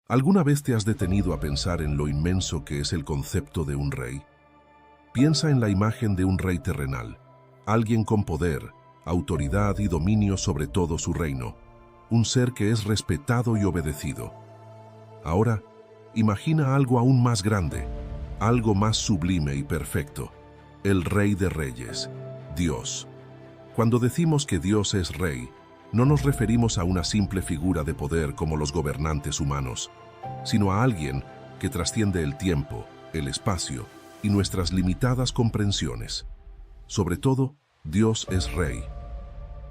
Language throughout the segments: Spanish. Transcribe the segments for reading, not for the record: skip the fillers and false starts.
¿Alguna vez te has detenido a pensar en lo inmenso que es el concepto de un rey? Piensa en la imagen de un rey terrenal, alguien con poder, autoridad y dominio sobre todo su reino, un ser que es respetado y obedecido. Ahora, imagina algo aún más grande, algo más sublime y perfecto, el Rey de Reyes, Dios. Cuando decimos que Dios es Rey, no nos referimos a una simple figura de poder como los gobernantes humanos, sino a alguien que trasciende el tiempo, el espacio y nuestras limitadas comprensiones. Sobre todo, Dios es Rey.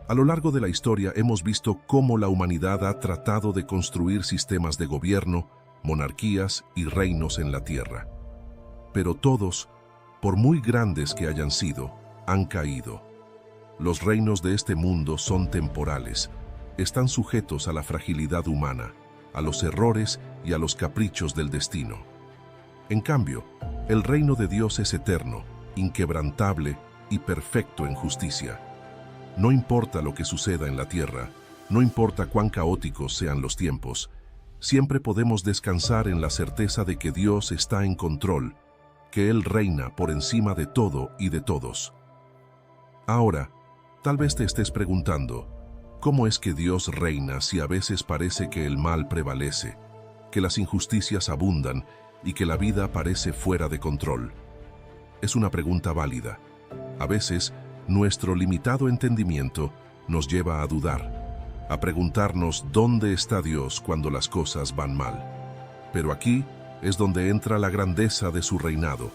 A lo largo de la historia hemos visto cómo la humanidad ha tratado de construir sistemas de gobierno, monarquías y reinos en la tierra. Pero todos, por muy grandes que hayan sido, han caído. Los reinos de este mundo son temporales, están sujetos a la fragilidad humana, a los errores y a los caprichos del destino. En cambio, el reino de Dios es eterno, inquebrantable y perfecto en justicia. No importa lo que suceda en la tierra, no importa cuán caóticos sean los tiempos, siempre podemos descansar en la certeza de que Dios está en control, que Él reina por encima de todo y de todos. Ahora, tal vez te estés preguntando, ¿cómo es que Dios reina si a veces parece que el mal prevalece, que las injusticias abundan y que la vida parece fuera de control? Es una pregunta válida. A veces, nuestro limitado entendimiento nos lleva a dudar, a preguntarnos dónde está Dios cuando las cosas van mal. Pero aquí es donde entra la grandeza de su reinado.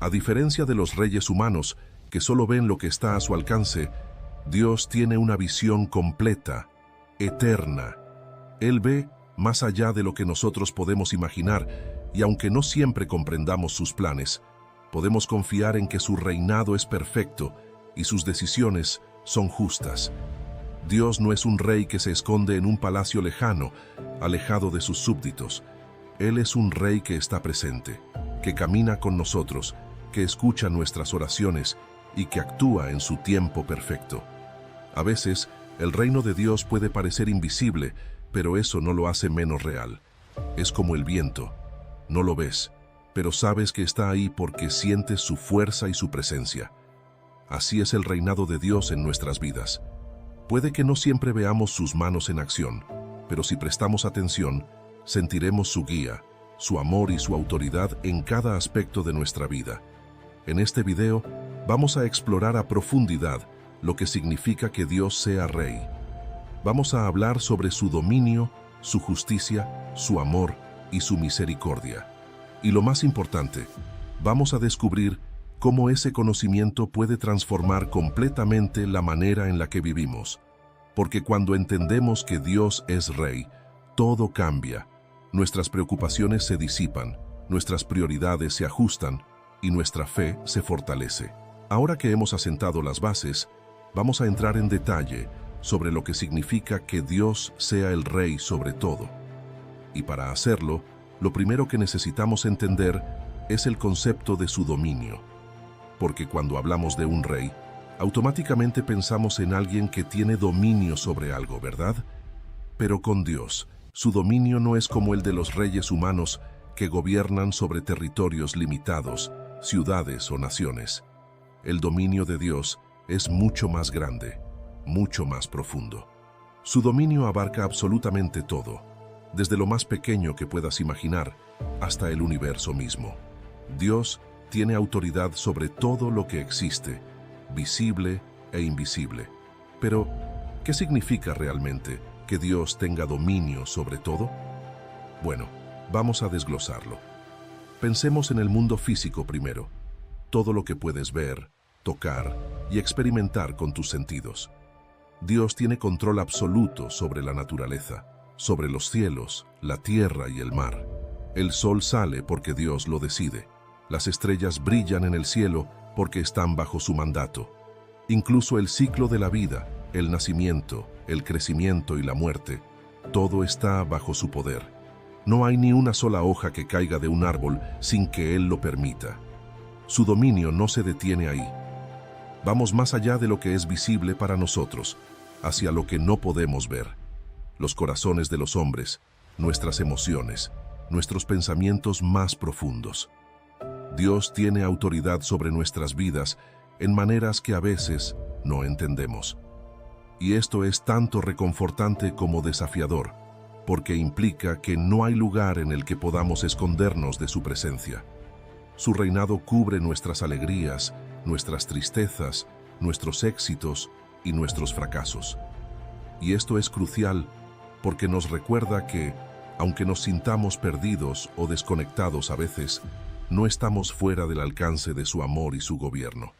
A diferencia de los reyes humanos, que solo ven lo que está a su alcance, Dios tiene una visión completa, eterna. Él ve más allá de lo que nosotros podemos imaginar, y aunque no siempre comprendamos sus planes, podemos confiar en que su reinado es perfecto y sus decisiones son justas. Dios no es un rey que se esconde en un palacio lejano, alejado de sus súbditos. Él es un rey que está presente, que camina con nosotros, que escucha nuestras oraciones y que actúa en su tiempo perfecto. A veces, el reino de Dios puede parecer invisible, pero eso no lo hace menos real. Es como el viento. No lo ves, pero sabes que está ahí porque sientes su fuerza y su presencia. Así es el reinado de Dios en nuestras vidas. Puede que no siempre veamos sus manos en acción, pero si prestamos atención, sentiremos su guía, su amor y su autoridad en cada aspecto de nuestra vida. En este video, vamos a explorar a profundidad lo que significa que Dios sea Rey. Vamos a hablar sobre su dominio, su justicia, su amor y su misericordia. Y lo más importante, vamos a descubrir cómo ese conocimiento puede transformar completamente la manera en la que vivimos. Porque cuando entendemos que Dios es Rey, todo cambia. Nuestras preocupaciones se disipan, nuestras prioridades se ajustan y nuestra fe se fortalece. Ahora que hemos asentado las bases, vamos a entrar en detalle sobre lo que significa que Dios sea el Rey sobre todo. Y para hacerlo, lo primero que necesitamos entender es el concepto de su dominio. Porque cuando hablamos de un rey, automáticamente pensamos en alguien que tiene dominio sobre algo, ¿verdad? Pero con Dios, su dominio no es como el de los reyes humanos que gobiernan sobre territorios limitados, ciudades o naciones. El dominio de Dios es mucho más grande, mucho más profundo. Su dominio abarca absolutamente todo, desde lo más pequeño que puedas imaginar hasta el universo mismo. Dios tiene autoridad sobre todo lo que existe, visible e invisible. Pero, ¿qué significa realmente que Dios tenga dominio sobre todo? Bueno, vamos a desglosarlo. Pensemos en el mundo físico primero, todo lo que puedes ver, tocar y experimentar con tus sentidos. Dios tiene control absoluto sobre la naturaleza, sobre los cielos, la tierra y el mar. El sol sale porque Dios lo decide. Las estrellas brillan en el cielo porque están bajo su mandato. Incluso el ciclo de la vida, el nacimiento, el crecimiento y la muerte, todo está bajo su poder. No hay ni una sola hoja que caiga de un árbol sin que Él lo permita. Su dominio no se detiene ahí. Vamos más allá de lo que es visible para nosotros, hacia lo que no podemos ver. Los corazones de los hombres, nuestras emociones, nuestros pensamientos más profundos. Dios tiene autoridad sobre nuestras vidas en maneras que a veces no entendemos. Y esto es tanto reconfortante como desafiador, porque implica que no hay lugar en el que podamos escondernos de su presencia. Su reinado cubre nuestras alegrías, nuestras tristezas, nuestros éxitos y nuestros fracasos. Y esto es crucial porque nos recuerda que, aunque nos sintamos perdidos o desconectados a veces, no estamos fuera del alcance de su amor y su gobierno.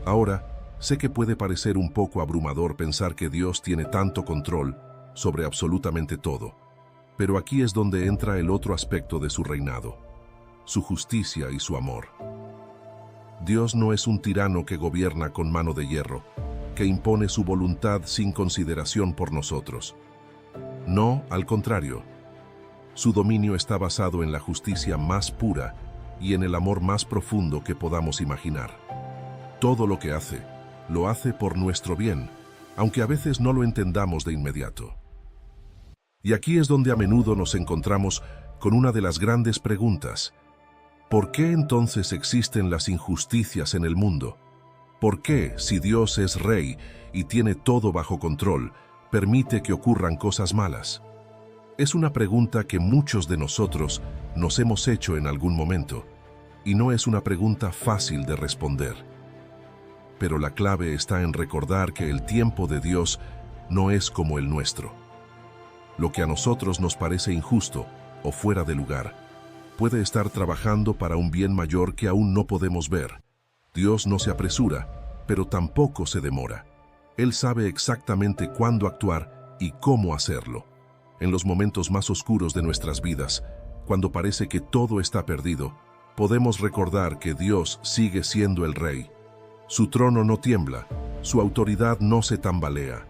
Ahora, sé que puede parecer un poco abrumador pensar que Dios tiene tanto control sobre absolutamente todo, pero aquí es donde entra el otro aspecto de su reinado, su justicia y su amor. Dios no es un tirano que gobierna con mano de hierro, que impone su voluntad sin consideración por nosotros. No, al contrario. Su dominio está basado en la justicia más pura y en el amor más profundo que podamos imaginar. Todo lo que hace, lo hace por nuestro bien, aunque a veces no lo entendamos de inmediato. Y aquí es donde a menudo nos encontramos con una de las grandes preguntas. ¿Por qué entonces existen las injusticias en el mundo? ¿Por qué, si Dios es rey y tiene todo bajo control, permite que ocurran cosas malas? Es una pregunta que muchos de nosotros nos hemos hecho en algún momento, y no es una pregunta fácil de responder. Pero la clave está en recordar que el tiempo de Dios no es como el nuestro. Lo que a nosotros nos parece injusto o fuera de lugar, puede estar trabajando para un bien mayor que aún no podemos ver. Dios no se apresura, pero tampoco se demora. Él sabe exactamente cuándo actuar y cómo hacerlo. En los momentos más oscuros de nuestras vidas, cuando parece que todo está perdido, podemos recordar que Dios sigue siendo el Rey. Su trono no tiembla, su autoridad no se tambalea.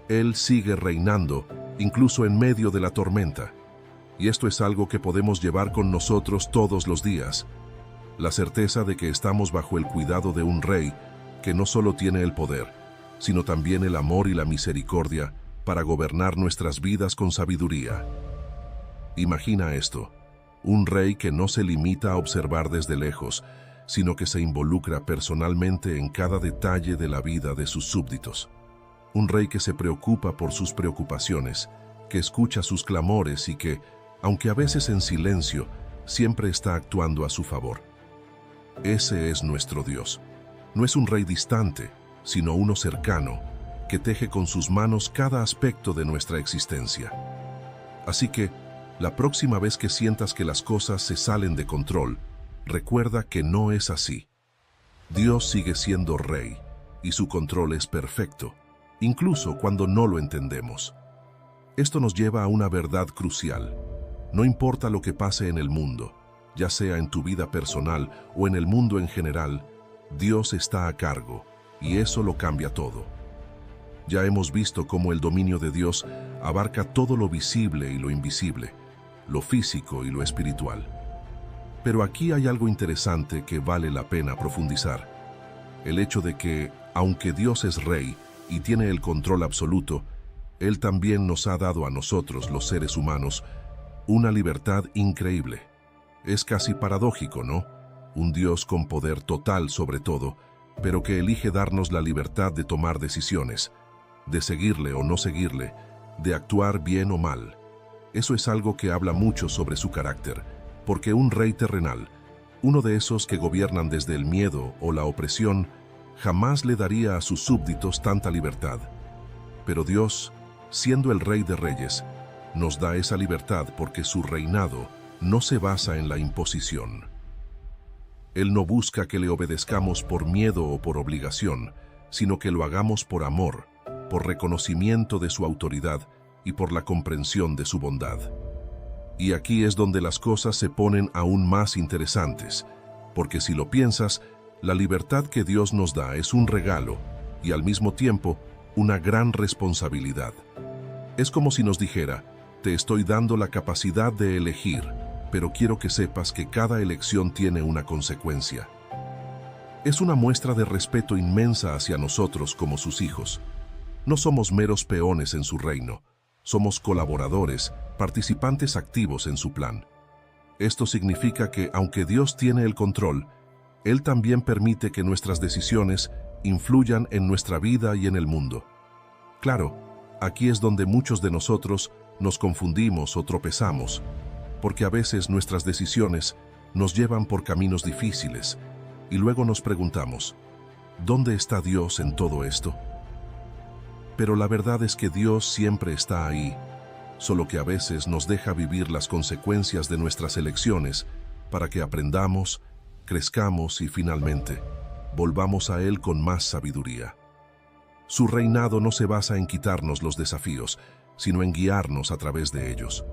Él sigue reinando, incluso en medio de la tormenta. Y esto es algo que podemos llevar con nosotros todos los días. La certeza de que estamos bajo el cuidado de un Rey que no solo tiene el poder, sino también el amor y la misericordia para gobernar nuestras vidas con sabiduría. Imagina esto, un Rey que no se limita a observar desde lejos, sino que se involucra personalmente en cada detalle de la vida de sus súbditos. Un Rey que se preocupa por sus preocupaciones, que escucha sus clamores y que, aunque a veces en silencio, siempre está actuando a su favor. Ese es nuestro Dios. No es un Rey distante, sino uno cercano, que teje con sus manos cada aspecto de nuestra existencia. Así que, la próxima vez que sientas que las cosas se salen de control, recuerda que no es así. Dios sigue siendo Rey, y su control es perfecto, incluso cuando no lo entendemos. Esto nos lleva a una verdad crucial. No importa lo que pase en el mundo, ya sea en tu vida personal o en el mundo en general, Dios está a cargo, y eso lo cambia todo. Ya hemos visto cómo el dominio de Dios abarca todo lo visible y lo invisible, lo físico y lo espiritual. Pero aquí hay algo interesante que vale la pena profundizar. El hecho de que, aunque Dios es Rey y tiene el control absoluto, Él también nos ha dado a nosotros, los seres humanos, una libertad increíble. Es casi paradójico, ¿no? Un Dios con poder total sobre todo, pero que elige darnos la libertad de tomar decisiones, de seguirle o no seguirle, de actuar bien o mal. Eso es algo que habla mucho sobre su carácter, porque un rey terrenal, uno de esos que gobiernan desde el miedo o la opresión, jamás le daría a sus súbditos tanta libertad. Pero Dios, siendo el Rey de Reyes, nos da esa libertad porque su reinado no se basa en la imposición. Él no busca que le obedezcamos por miedo o por obligación, sino que lo hagamos por amor, por reconocimiento de su autoridad y por la comprensión de su bondad. Y aquí es donde las cosas se ponen aún más interesantes, porque si lo piensas, la libertad que Dios nos da es un regalo y al mismo tiempo una gran responsabilidad. Es como si nos dijera, te estoy dando la capacidad de elegir, pero quiero que sepas que cada elección tiene una consecuencia. Es una muestra de respeto inmensa hacia nosotros como sus hijos. No somos meros peones en su reino, somos colaboradores participantes activos en su plan. Esto significa que, aunque Dios tiene el control, Él también permite que nuestras decisiones influyan en nuestra vida y en el mundo. Claro, aquí es donde muchos de nosotros nos confundimos o tropezamos, porque a veces nuestras decisiones nos llevan por caminos difíciles y luego nos preguntamos, ¿dónde está Dios en todo esto? Pero la verdad es que Dios siempre está ahí, solo que a veces nos deja vivir las consecuencias de nuestras elecciones para que aprendamos, crezcamos y finalmente volvamos a Él con más sabiduría. Su reinado no se basa en quitarnos los desafíos, sino en guiarnos a través de ellos.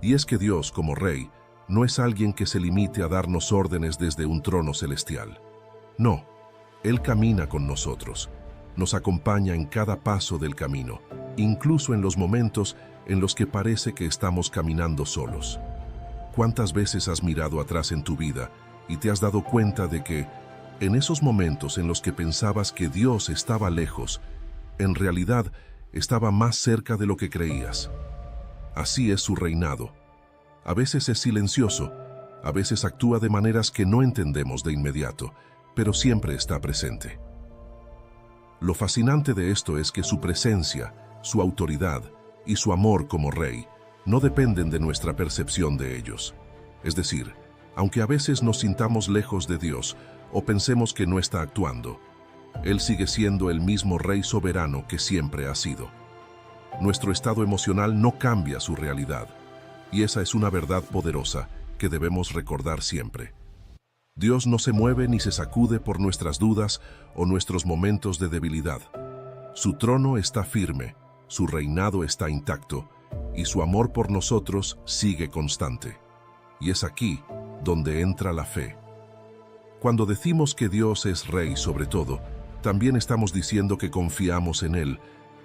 Y es que Dios, como Rey, no es alguien que se limite a darnos órdenes desde un trono celestial. No, Él camina con nosotros, nos acompaña en cada paso del camino, incluso en los momentos en los que parece que estamos caminando solos. ¿Cuántas veces has mirado atrás en tu vida y te has dado cuenta de que, en esos momentos en los que pensabas que Dios estaba lejos, en realidad estaba más cerca de lo que creías? Así es su reinado. A veces es silencioso, a veces actúa de maneras que no entendemos de inmediato, pero siempre está presente. Lo fascinante de esto es que su presencia, su autoridad y su amor como Rey no dependen de nuestra percepción de ellos. Es decir, aunque a veces nos sintamos lejos de Dios o pensemos que no está actuando, Él sigue siendo el mismo Rey soberano que siempre ha sido. Nuestro estado emocional no cambia su realidad, y esa es una verdad poderosa que debemos recordar siempre. Dios no se mueve ni se sacude por nuestras dudas o nuestros momentos de debilidad. Su trono está firme, su reinado está intacto, y su amor por nosotros sigue constante. Y es aquí donde entra la fe. Cuando decimos que Dios es Rey sobre todo, también estamos diciendo que confiamos en Él,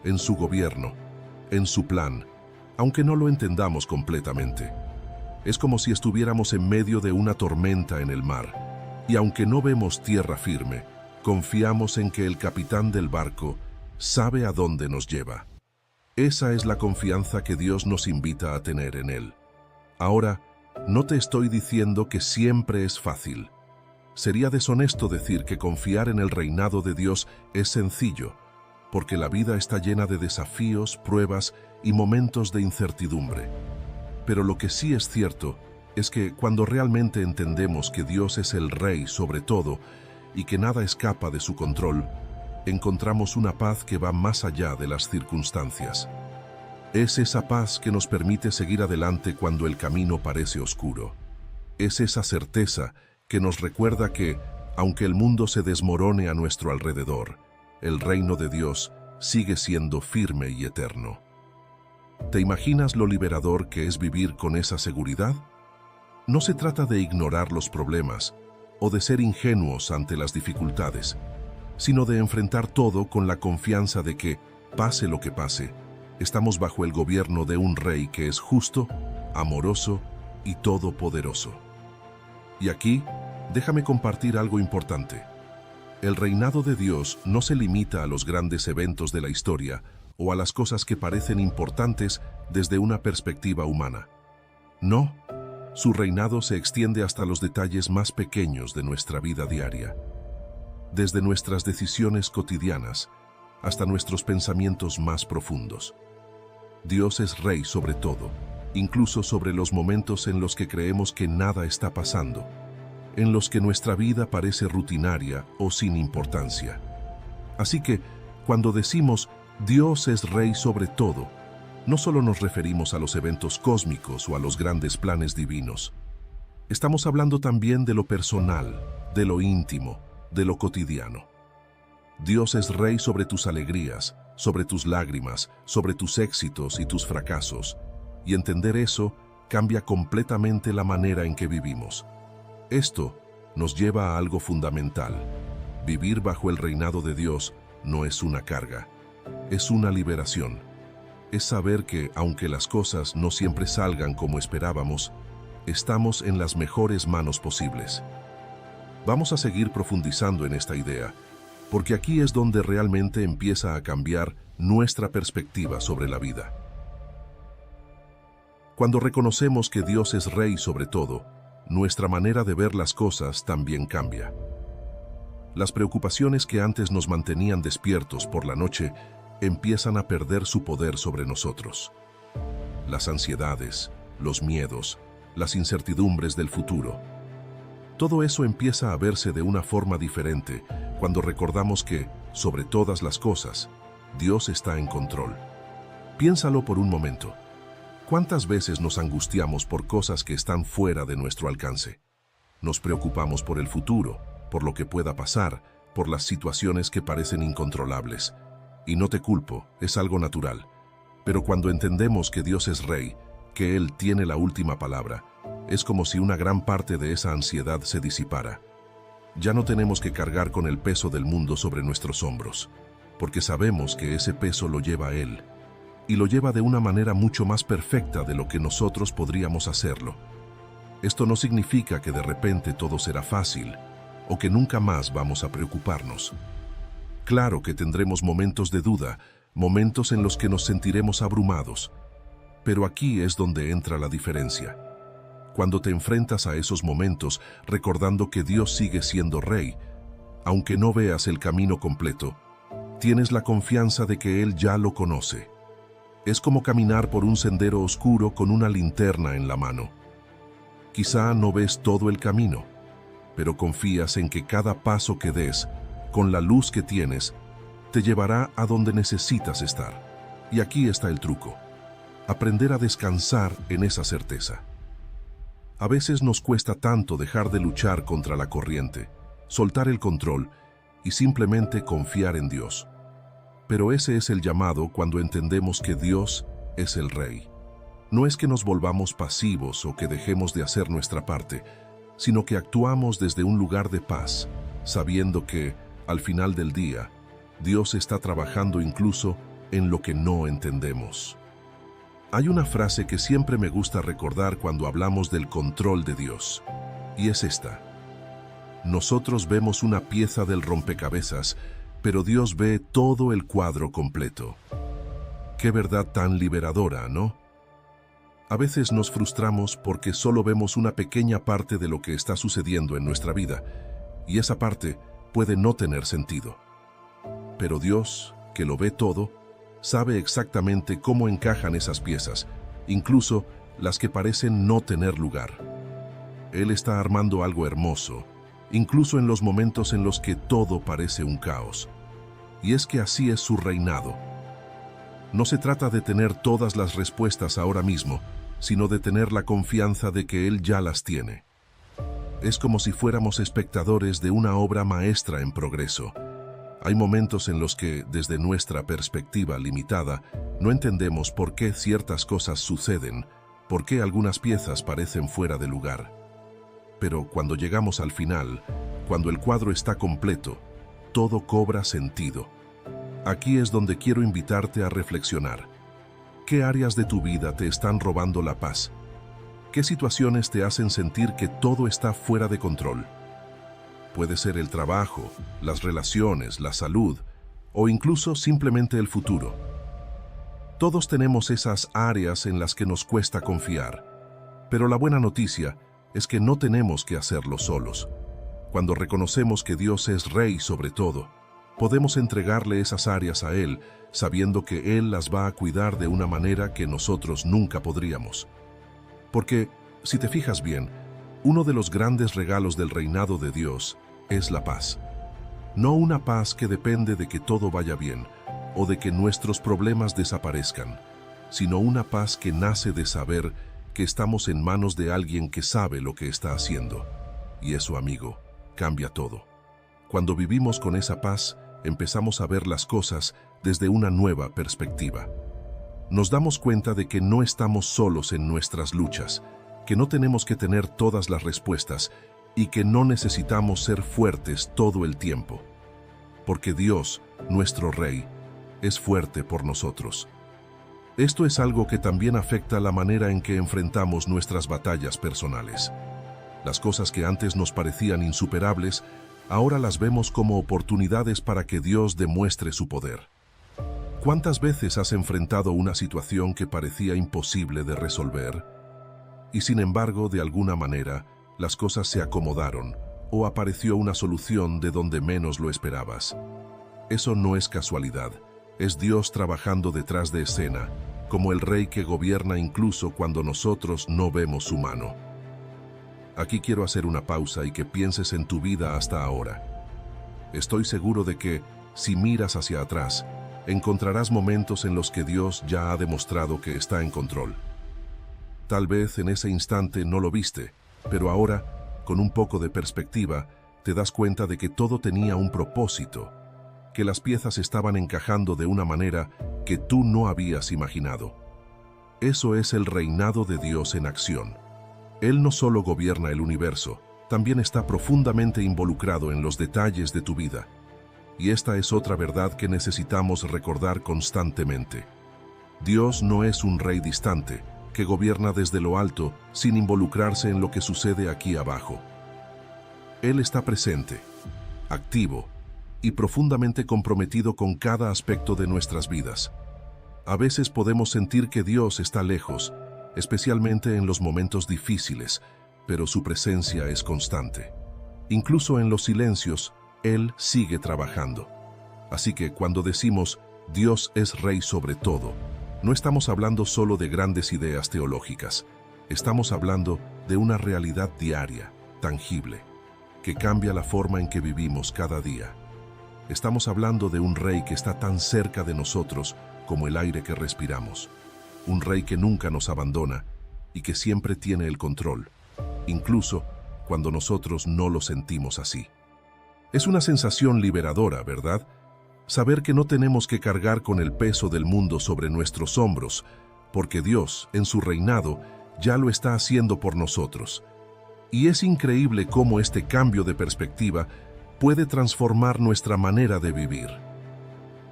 en su gobierno, en su plan, aunque no lo entendamos completamente. Es como si estuviéramos en medio de una tormenta en el mar, y aunque no vemos tierra firme, confiamos en que el capitán del barco sabe a dónde nos lleva. Esa es la confianza que Dios nos invita a tener en Él. Ahora, no te estoy diciendo que siempre es fácil. Sería deshonesto decir que confiar en el reinado de Dios es sencillo, porque la vida está llena de desafíos, pruebas y momentos de incertidumbre. Pero lo que sí es cierto es que cuando realmente entendemos que Dios es el Rey sobre todo y que nada escapa de su control, encontramos una paz que va más allá de las circunstancias. Es esa paz que nos permite seguir adelante cuando el camino parece oscuro. Es esa certeza que nos recuerda que, aunque el mundo se desmorone a nuestro alrededor, el reino de Dios sigue siendo firme y eterno. ¿Te imaginas lo liberador que es vivir con esa seguridad? No se trata de ignorar los problemas o de ser ingenuos ante las dificultades, sino de enfrentar todo con la confianza de que, pase lo que pase, estamos bajo el gobierno de un Rey que es justo, amoroso y todopoderoso. Y aquí, déjame compartir algo importante. El reinado de Dios no se limita a los grandes eventos de la historia o a las cosas que parecen importantes desde una perspectiva humana. No, su reinado se extiende hasta los detalles más pequeños de nuestra vida diaria. Desde nuestras decisiones cotidianas hasta nuestros pensamientos más profundos. Dios es Rey sobre todo, incluso sobre los momentos en los que creemos que nada está pasando, en los que nuestra vida parece rutinaria o sin importancia. Así que, cuando decimos Dios es Rey sobre todo, no solo nos referimos a los eventos cósmicos o a los grandes planes divinos. Estamos hablando también de lo personal, de lo íntimo, de lo cotidiano. Dios es Rey sobre tus alegrías, sobre tus lágrimas, sobre tus éxitos y tus fracasos, y entender eso cambia completamente la manera en que vivimos. Esto nos lleva a algo fundamental. Vivir bajo el reinado de Dios no es una carga, es una liberación. Es saber que, aunque las cosas no siempre salgan como esperábamos, estamos en las mejores manos posibles. Vamos a seguir profundizando en esta idea, porque aquí es donde realmente empieza a cambiar nuestra perspectiva sobre la vida. Cuando reconocemos que Dios es Rey sobre todo, nuestra manera de ver las cosas también cambia. Las preocupaciones que antes nos mantenían despiertos por la noche empiezan a perder su poder sobre nosotros. Las ansiedades, los miedos, las incertidumbres del futuro. Todo eso empieza a verse de una forma diferente cuando recordamos que, sobre todas las cosas, Dios está en control. Piénsalo por un momento. ¿Cuántas veces nos angustiamos por cosas que están fuera de nuestro alcance? Nos preocupamos por el futuro, por lo que pueda pasar, por las situaciones que parecen incontrolables. Y no te culpo, es algo natural. Pero cuando entendemos que Dios es Rey, que Él tiene la última palabra, es como si una gran parte de esa ansiedad se disipara. Ya no tenemos que cargar con el peso del mundo sobre nuestros hombros, porque sabemos que ese peso lo lleva Él, y lo lleva de una manera mucho más perfecta de lo que nosotros podríamos hacerlo. Esto no significa que de repente todo será fácil, o que nunca más vamos a preocuparnos. Claro que tendremos momentos de duda, momentos en los que nos sentiremos abrumados, pero aquí es donde entra la diferencia. Cuando te enfrentas a esos momentos recordando que Dios sigue siendo Rey, aunque no veas el camino completo, tienes la confianza de que Él ya lo conoce. Es como caminar por un sendero oscuro con una linterna en la mano. Quizá no ves todo el camino, pero confías en que cada paso que des, con la luz que tienes, te llevará a donde necesitas estar. Y aquí está el truco: aprender a descansar en esa certeza. A veces nos cuesta tanto dejar de luchar contra la corriente, soltar el control y simplemente confiar en Dios. Pero ese es el llamado cuando entendemos que Dios es el Rey. No es que nos volvamos pasivos o que dejemos de hacer nuestra parte, sino que actuamos desde un lugar de paz, sabiendo que, al final del día, Dios está trabajando incluso en lo que no entendemos. Hay una frase que siempre me gusta recordar cuando hablamos del control de Dios, y es esta: nosotros vemos una pieza del rompecabezas, pero Dios ve todo el cuadro completo. Qué verdad tan liberadora, ¿no? A veces nos frustramos porque solo vemos una pequeña parte de lo que está sucediendo en nuestra vida, y esa parte puede no tener sentido. Pero Dios, que lo ve todo, sabe exactamente cómo encajan esas piezas, incluso las que parecen no tener lugar. Él está armando algo hermoso, incluso en los momentos en los que todo parece un caos. Y es que así es su reinado. No se trata de tener todas las respuestas ahora mismo, sino de tener la confianza de que Él ya las tiene. Es como si fuéramos espectadores de una obra maestra en progreso. Hay momentos en los que, desde nuestra perspectiva limitada, no entendemos por qué ciertas cosas suceden, por qué algunas piezas parecen fuera de lugar. Pero cuando llegamos al final, cuando el cuadro está completo, todo cobra sentido. Aquí es donde quiero invitarte a reflexionar. ¿Qué áreas de tu vida te están robando la paz? ¿Qué situaciones te hacen sentir que todo está fuera de control? Puede ser el trabajo, las relaciones, la salud, o incluso simplemente el futuro. Todos tenemos esas áreas en las que nos cuesta confiar, pero la buena noticia es que no tenemos que hacerlo solos. Cuando reconocemos que Dios es Rey sobre todo, podemos entregarle esas áreas a Él, sabiendo que Él las va a cuidar de una manera que nosotros nunca podríamos. Porque, si te fijas bien, uno de los grandes regalos del reinado de Dios es la paz. No una paz que depende de que todo vaya bien o de que nuestros problemas desaparezcan, sino una paz que nace de saber que estamos en manos de alguien que sabe lo que está haciendo. Y eso, amigo, cambia todo. Cuando vivimos con esa paz, empezamos a ver las cosas desde una nueva perspectiva. Nos damos cuenta de que no estamos solos en nuestras luchas, que no tenemos que tener todas las respuestas y que no necesitamos ser fuertes todo el tiempo. Porque Dios, nuestro Rey, es fuerte por nosotros. Esto es algo que también afecta la manera en que enfrentamos nuestras batallas personales. Las cosas que antes nos parecían insuperables, ahora las vemos como oportunidades para que Dios demuestre su poder. ¿Cuántas veces has enfrentado una situación que parecía imposible de resolver? Y sin embargo, de alguna manera, las cosas se acomodaron o apareció una solución de donde menos lo esperabas. Eso no es casualidad, es Dios trabajando detrás de escena, como el rey que gobierna incluso cuando nosotros no vemos su mano. Aquí quiero hacer una pausa y que pienses en tu vida hasta ahora. Estoy seguro de que, si miras hacia atrás, encontrarás momentos en los que Dios ya ha demostrado que está en control. Tal vez en ese instante no lo viste, pero ahora, con un poco de perspectiva, te das cuenta de que todo tenía un propósito, que las piezas estaban encajando de una manera que tú no habías imaginado. Eso es el reinado de Dios en acción. Él no solo gobierna el universo, también está profundamente involucrado en los detalles de tu vida. Y esta es otra verdad que necesitamos recordar constantemente. Dios no es un rey distante, que gobierna desde lo alto sin involucrarse en lo que sucede aquí abajo. Él está presente, activo y profundamente comprometido con cada aspecto de nuestras vidas. A veces podemos sentir que Dios está lejos, especialmente en los momentos difíciles, pero su presencia es constante. Incluso en los silencios, Él sigue trabajando. Así que cuando decimos Dios es rey sobre todo, no estamos hablando solo de grandes ideas teológicas. Estamos hablando de una realidad diaria, tangible, que cambia la forma en que vivimos cada día. Estamos hablando de un rey que está tan cerca de nosotros como el aire que respiramos. Un rey que nunca nos abandona y que siempre tiene el control, incluso cuando nosotros no lo sentimos así. Es una sensación liberadora, ¿verdad? Saber que no tenemos que cargar con el peso del mundo sobre nuestros hombros, porque Dios, en su reinado, ya lo está haciendo por nosotros. Y es increíble cómo este cambio de perspectiva puede transformar nuestra manera de vivir.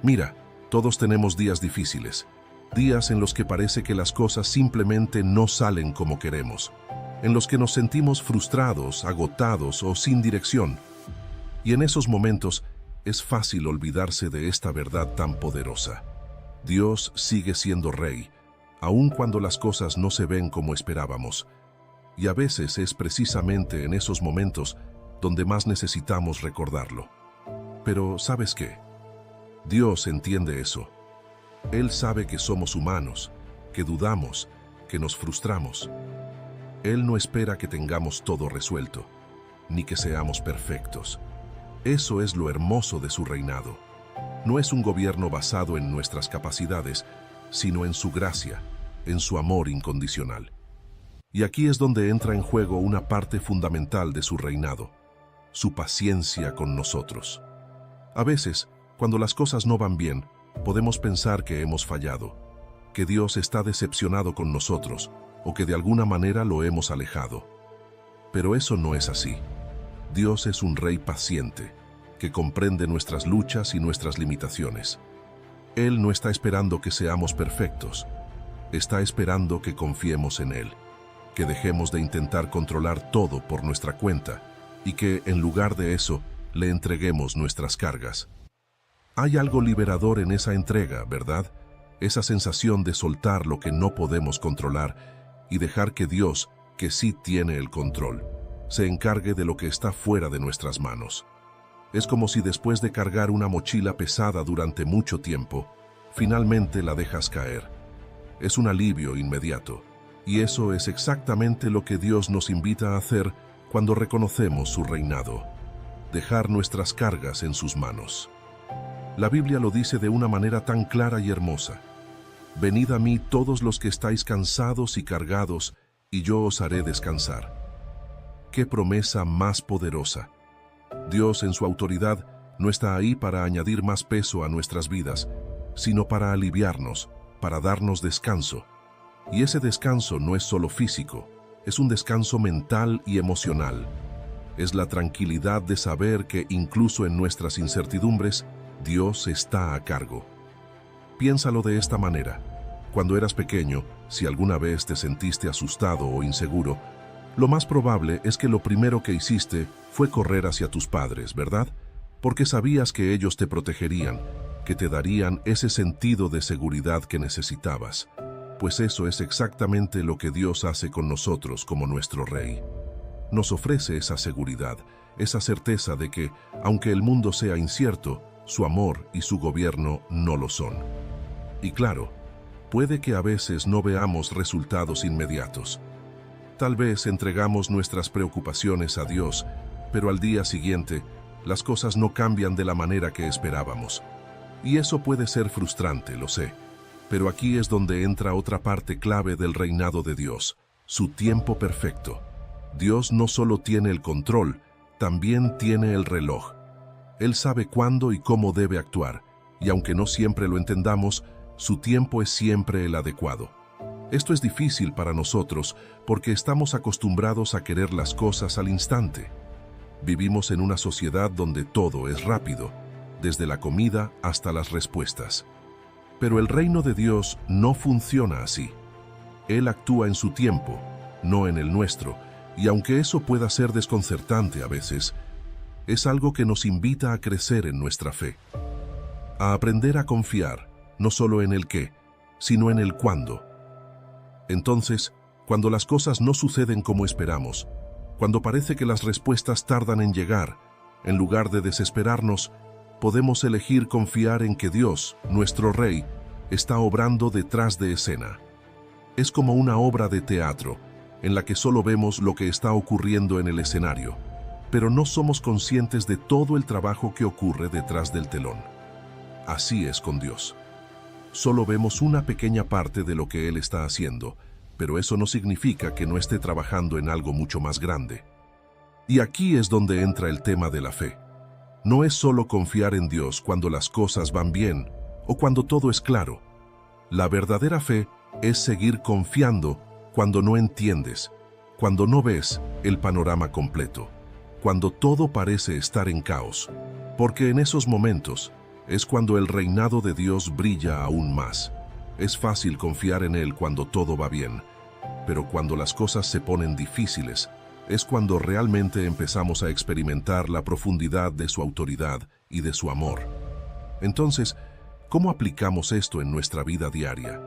Mira, todos tenemos días difíciles, días en los que parece que las cosas simplemente no salen como queremos, en los que nos sentimos frustrados, agotados o sin dirección. Y en esos momentos es fácil olvidarse de esta verdad tan poderosa. Dios sigue siendo rey, aun cuando las cosas no se ven como esperábamos. Y a veces es precisamente en esos momentos donde más necesitamos recordarlo. Pero, ¿sabes qué? Dios entiende eso. Él sabe que somos humanos, que dudamos, que nos frustramos. Él no espera que tengamos todo resuelto, ni que seamos perfectos. Eso es lo hermoso de su reinado. No es un gobierno basado en nuestras capacidades, sino en su gracia, en su amor incondicional. Y aquí es donde entra en juego una parte fundamental de su reinado, su paciencia con nosotros. A veces, cuando las cosas no van bien, podemos pensar que hemos fallado, que Dios está decepcionado con nosotros o que de alguna manera lo hemos alejado. Pero eso no es así. Dios es un rey paciente, que comprende nuestras luchas y nuestras limitaciones. Él no está esperando que seamos perfectos, está esperando que confiemos en Él, que dejemos de intentar controlar todo por nuestra cuenta y que, en lugar de eso, le entreguemos nuestras cargas. Hay algo liberador en esa entrega, ¿verdad? Esa sensación de soltar lo que no podemos controlar y dejar que Dios, que sí tiene el control, se encargue de lo que está fuera de nuestras manos. Es como si después de cargar una mochila pesada durante mucho tiempo, finalmente la dejas caer. Es un alivio inmediato, y eso es exactamente lo que Dios nos invita a hacer cuando reconocemos su reinado, dejar nuestras cargas en sus manos. La Biblia lo dice de una manera tan clara y hermosa. Venid a mí todos los que estáis cansados y cargados, y yo os haré descansar. ¡Qué promesa más poderosa! Dios, en su autoridad, no está ahí para añadir más peso a nuestras vidas, sino para aliviarnos, para darnos descanso. Y ese descanso no es solo físico, es un descanso mental y emocional. Es la tranquilidad de saber que incluso en nuestras incertidumbres, Dios está a cargo. Piénsalo de esta manera. Cuando eras pequeño, si alguna vez te sentiste asustado o inseguro, lo más probable es que lo primero que hiciste fue correr hacia tus padres, ¿verdad? Porque sabías que ellos te protegerían, que te darían ese sentido de seguridad que necesitabas, pues eso es exactamente lo que Dios hace con nosotros como nuestro Rey. Nos ofrece esa seguridad, esa certeza de que, aunque el mundo sea incierto, su amor y su gobierno no lo son. Y claro, puede que a veces no veamos resultados inmediatos. Tal vez entregamos nuestras preocupaciones a Dios, pero al día siguiente, las cosas no cambian de la manera que esperábamos. Y eso puede ser frustrante, lo sé. Pero aquí es donde entra otra parte clave del reinado de Dios, su tiempo perfecto. Dios no solo tiene el control, también tiene el reloj. Él sabe cuándo y cómo debe actuar, y aunque no siempre lo entendamos, su tiempo es siempre el adecuado. Esto es difícil para nosotros porque estamos acostumbrados a querer las cosas al instante. Vivimos en una sociedad donde todo es rápido, desde la comida hasta las respuestas. Pero el reino de Dios no funciona así. Él actúa en su tiempo, no en el nuestro, y aunque eso pueda ser desconcertante a veces, es algo que nos invita a crecer en nuestra fe, a aprender a confiar, no solo en el qué, sino en el cuándo. Entonces, cuando las cosas no suceden como esperamos, cuando parece que las respuestas tardan en llegar, en lugar de desesperarnos, podemos elegir confiar en que Dios, nuestro Rey, está obrando detrás de escena. Es como una obra de teatro, en la que solo vemos lo que está ocurriendo en el escenario, pero no somos conscientes de todo el trabajo que ocurre detrás del telón. Así es con Dios. Solo vemos una pequeña parte de lo que Él está haciendo, pero eso no significa que no esté trabajando en algo mucho más grande. Y aquí es donde entra el tema de la fe. No es solo confiar en Dios cuando las cosas van bien o cuando todo es claro. La verdadera fe es seguir confiando cuando no entiendes, cuando no ves el panorama completo, cuando todo parece estar en caos, porque en esos momentos es cuando el reinado de Dios brilla aún más. Es fácil confiar en Él cuando todo va bien, pero cuando las cosas se ponen difíciles, es cuando realmente empezamos a experimentar la profundidad de su autoridad y de su amor. Entonces, ¿cómo aplicamos esto en nuestra vida diaria?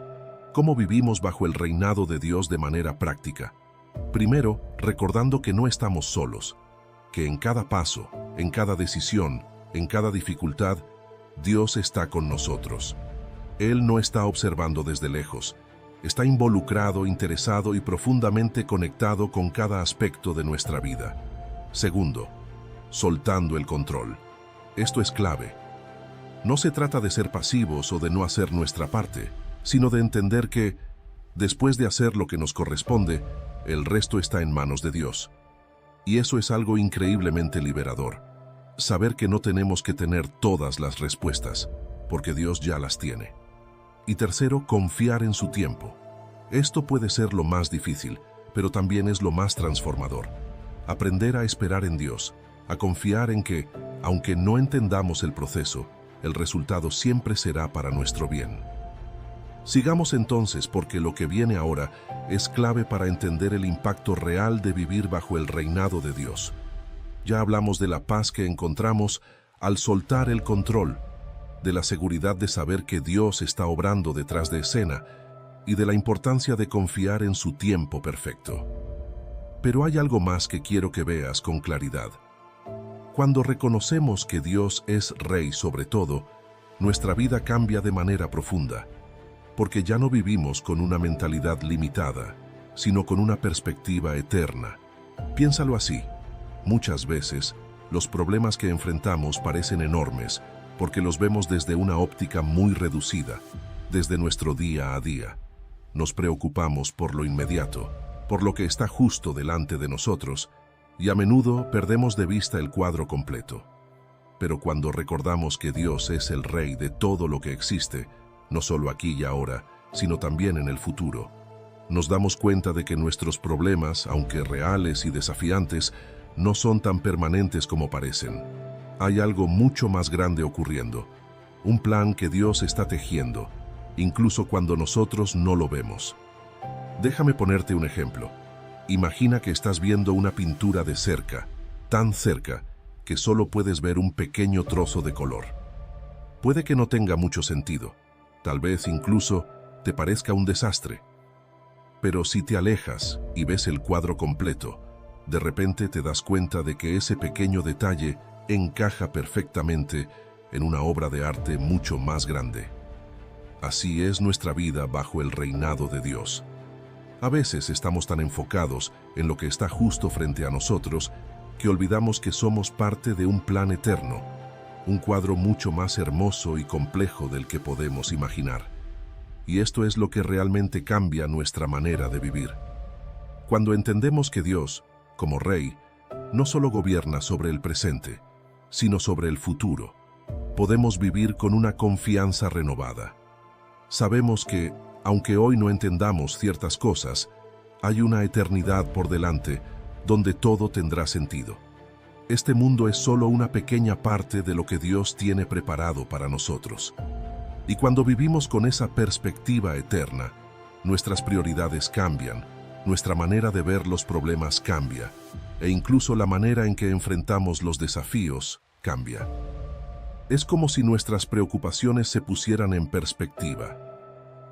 ¿Cómo vivimos bajo el reinado de Dios de manera práctica? Primero, recordando que no estamos solos, que en cada paso, en cada decisión, en cada dificultad, Dios está con nosotros. Él no está observando desde lejos. Está involucrado, interesado y profundamente conectado con cada aspecto de nuestra vida. Segundo, soltando el control. Esto es clave. No se trata de ser pasivos o de no hacer nuestra parte, sino de entender que, después de hacer lo que nos corresponde, el resto está en manos de Dios. Y eso es algo increíblemente liberador. Saber que no tenemos que tener todas las respuestas, porque Dios ya las tiene. Y tercero, confiar en su tiempo. Esto puede ser lo más difícil, pero también es lo más transformador. Aprender a esperar en Dios, a confiar en que, aunque no entendamos el proceso, el resultado siempre será para nuestro bien. Sigamos entonces, porque lo que viene ahora es clave para entender el impacto real de vivir bajo el reinado de Dios. Ya hablamos de la paz que encontramos al soltar el control, de la seguridad de saber que Dios está obrando detrás de escena y de la importancia de confiar en su tiempo perfecto. Pero hay algo más que quiero que veas con claridad. Cuando reconocemos que Dios es Rey sobre todo, nuestra vida cambia de manera profunda, porque ya no vivimos con una mentalidad limitada, sino con una perspectiva eterna. Piénsalo así. Muchas veces, los problemas que enfrentamos parecen enormes porque los vemos desde una óptica muy reducida, desde nuestro día a día. Nos preocupamos por lo inmediato, por lo que está justo delante de nosotros, y a menudo perdemos de vista el cuadro completo. Pero cuando recordamos que Dios es el Rey de todo lo que existe, no solo aquí y ahora, sino también en el futuro, nos damos cuenta de que nuestros problemas, aunque reales y desafiantes, no son tan permanentes como parecen. Hay algo mucho más grande ocurriendo, un plan que Dios está tejiendo, incluso cuando nosotros no lo vemos. Déjame ponerte un ejemplo. Imagina que estás viendo una pintura de cerca, tan cerca que solo puedes ver un pequeño trozo de color. Puede que no tenga mucho sentido, tal vez incluso te parezca un desastre. Pero si te alejas y ves el cuadro completo, de repente te das cuenta de que ese pequeño detalle encaja perfectamente en una obra de arte mucho más grande. Así es nuestra vida bajo el reinado de Dios. A veces estamos tan enfocados en lo que está justo frente a nosotros que olvidamos que somos parte de un plan eterno, un cuadro mucho más hermoso y complejo del que podemos imaginar. Y esto es lo que realmente cambia nuestra manera de vivir. Cuando entendemos que Dios, como Rey, no solo gobierna sobre el presente, sino sobre el futuro, podemos vivir con una confianza renovada. Sabemos que, aunque hoy no entendamos ciertas cosas, hay una eternidad por delante donde todo tendrá sentido. Este mundo es solo una pequeña parte de lo que Dios tiene preparado para nosotros. Y cuando vivimos con esa perspectiva eterna, nuestras prioridades cambian, nuestra manera de ver los problemas cambia, e incluso la manera en que enfrentamos los desafíos cambia. Es como si nuestras preocupaciones se pusieran en perspectiva.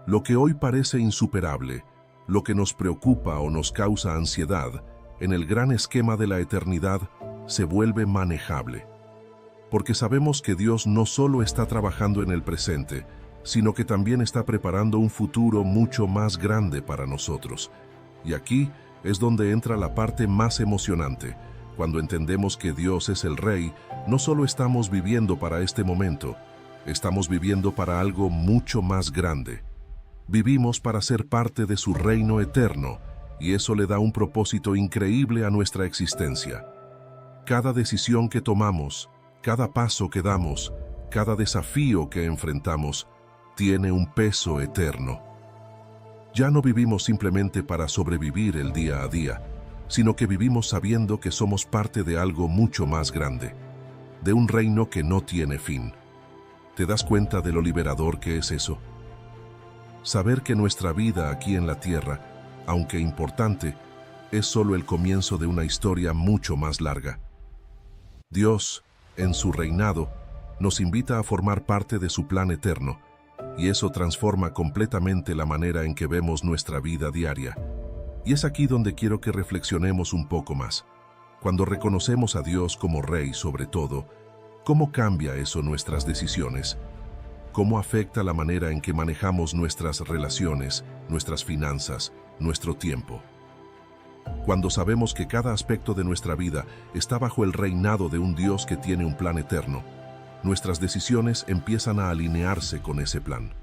Lo que hoy parece insuperable, lo que nos preocupa o nos causa ansiedad, en el gran esquema de la eternidad, se vuelve manejable. Porque sabemos que Dios no solo está trabajando en el presente, sino que también está preparando un futuro mucho más grande para nosotros. Y aquí es donde entra la parte más emocionante. Cuando entendemos que Dios es el Rey, no solo estamos viviendo para este momento, estamos viviendo para algo mucho más grande. Vivimos para ser parte de su reino eterno, y eso le da un propósito increíble a nuestra existencia. Cada decisión que tomamos, cada paso que damos, cada desafío que enfrentamos, tiene un peso eterno. Ya no vivimos simplemente para sobrevivir el día a día, sino que vivimos sabiendo que somos parte de algo mucho más grande, de un reino que no tiene fin. ¿Te das cuenta de lo liberador que es eso? Saber que nuestra vida aquí en la tierra, aunque importante, es solo el comienzo de una historia mucho más larga. Dios, en su reinado, nos invita a formar parte de su plan eterno, y eso transforma completamente la manera en que vemos nuestra vida diaria. Y es aquí donde quiero que reflexionemos un poco más. Cuando reconocemos a Dios como Rey sobre todo, ¿cómo cambia eso nuestras decisiones? ¿Cómo afecta la manera en que manejamos nuestras relaciones, nuestras finanzas, nuestro tiempo? Cuando sabemos que cada aspecto de nuestra vida está bajo el reinado de un Dios que tiene un plan eterno, nuestras decisiones empiezan a alinearse con ese plan.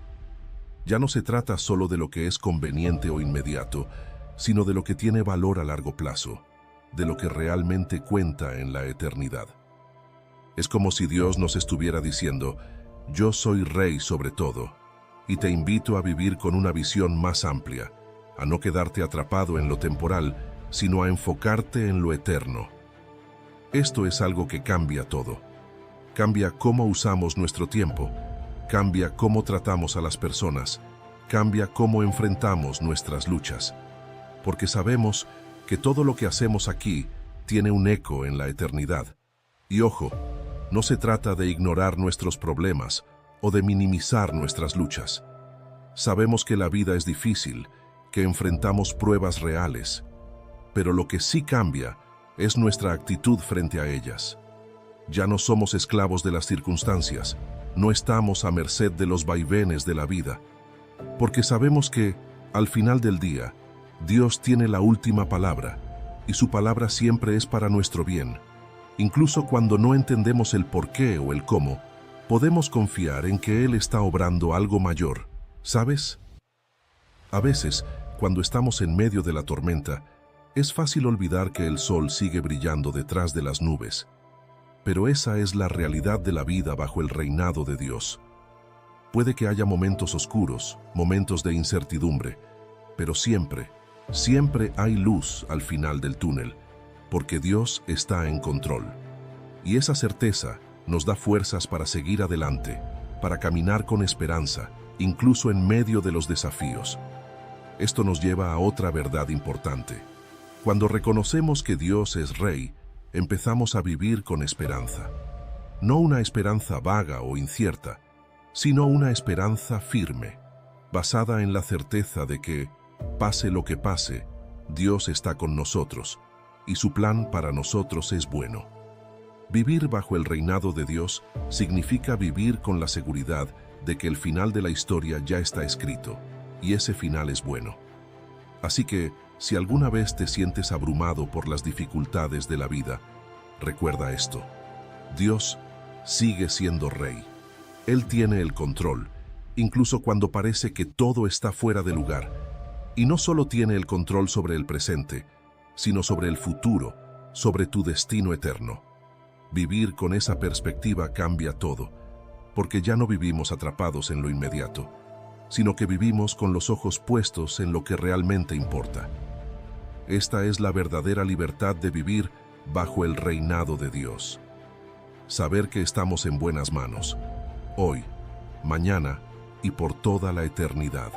Ya no se trata solo de lo que es conveniente o inmediato, sino de lo que tiene valor a largo plazo, de lo que realmente cuenta en la eternidad. Es como si Dios nos estuviera diciendo: yo soy Rey sobre todo, y te invito a vivir con una visión más amplia, a no quedarte atrapado en lo temporal, sino a enfocarte en lo eterno. Esto es algo que cambia todo. Cambia cómo usamos nuestro tiempo, cambia cómo tratamos a las personas, cambia cómo enfrentamos nuestras luchas. Porque sabemos que todo lo que hacemos aquí tiene un eco en la eternidad. Y ojo, no se trata de ignorar nuestros problemas o de minimizar nuestras luchas. Sabemos que la vida es difícil, que enfrentamos pruebas reales, pero lo que sí cambia es nuestra actitud frente a ellas. Ya no somos esclavos de las circunstancias, no estamos a merced de los vaivenes de la vida, porque sabemos que, al final del día, Dios tiene la última palabra, y su palabra siempre es para nuestro bien. Incluso cuando no entendemos el por qué o el cómo, podemos confiar en que Él está obrando algo mayor, ¿sabes? A veces, cuando estamos en medio de la tormenta, es fácil olvidar que el sol sigue brillando detrás de las nubes. Pero esa es la realidad de la vida bajo el reinado de Dios. Puede que haya momentos oscuros, momentos de incertidumbre, pero siempre hay luz al final del túnel, porque Dios está en control. Y esa certeza nos da fuerzas para seguir adelante, para caminar con esperanza, incluso en medio de los desafíos. Esto nos lleva a otra verdad importante. Cuando reconocemos que Dios es Rey, empezamos a vivir con esperanza. No una esperanza vaga o incierta, sino una esperanza firme, basada en la certeza de que, pase lo que pase, Dios está con nosotros, y su plan para nosotros es bueno. Vivir bajo el reinado de Dios significa vivir con la seguridad de que el final de la historia ya está escrito, y ese final es bueno. Así que, si alguna vez te sientes abrumado por las dificultades de la vida, recuerda esto: Dios sigue siendo Rey. Él tiene el control, incluso cuando parece que todo está fuera de lugar. Y no solo tiene el control sobre el presente, sino sobre el futuro, sobre tu destino eterno. Vivir con esa perspectiva cambia todo, porque ya no vivimos atrapados en lo inmediato, sino que vivimos con los ojos puestos en lo que realmente importa. Esta es la verdadera libertad de vivir bajo el reinado de Dios. Saber que estamos en buenas manos, hoy, mañana y por toda la eternidad.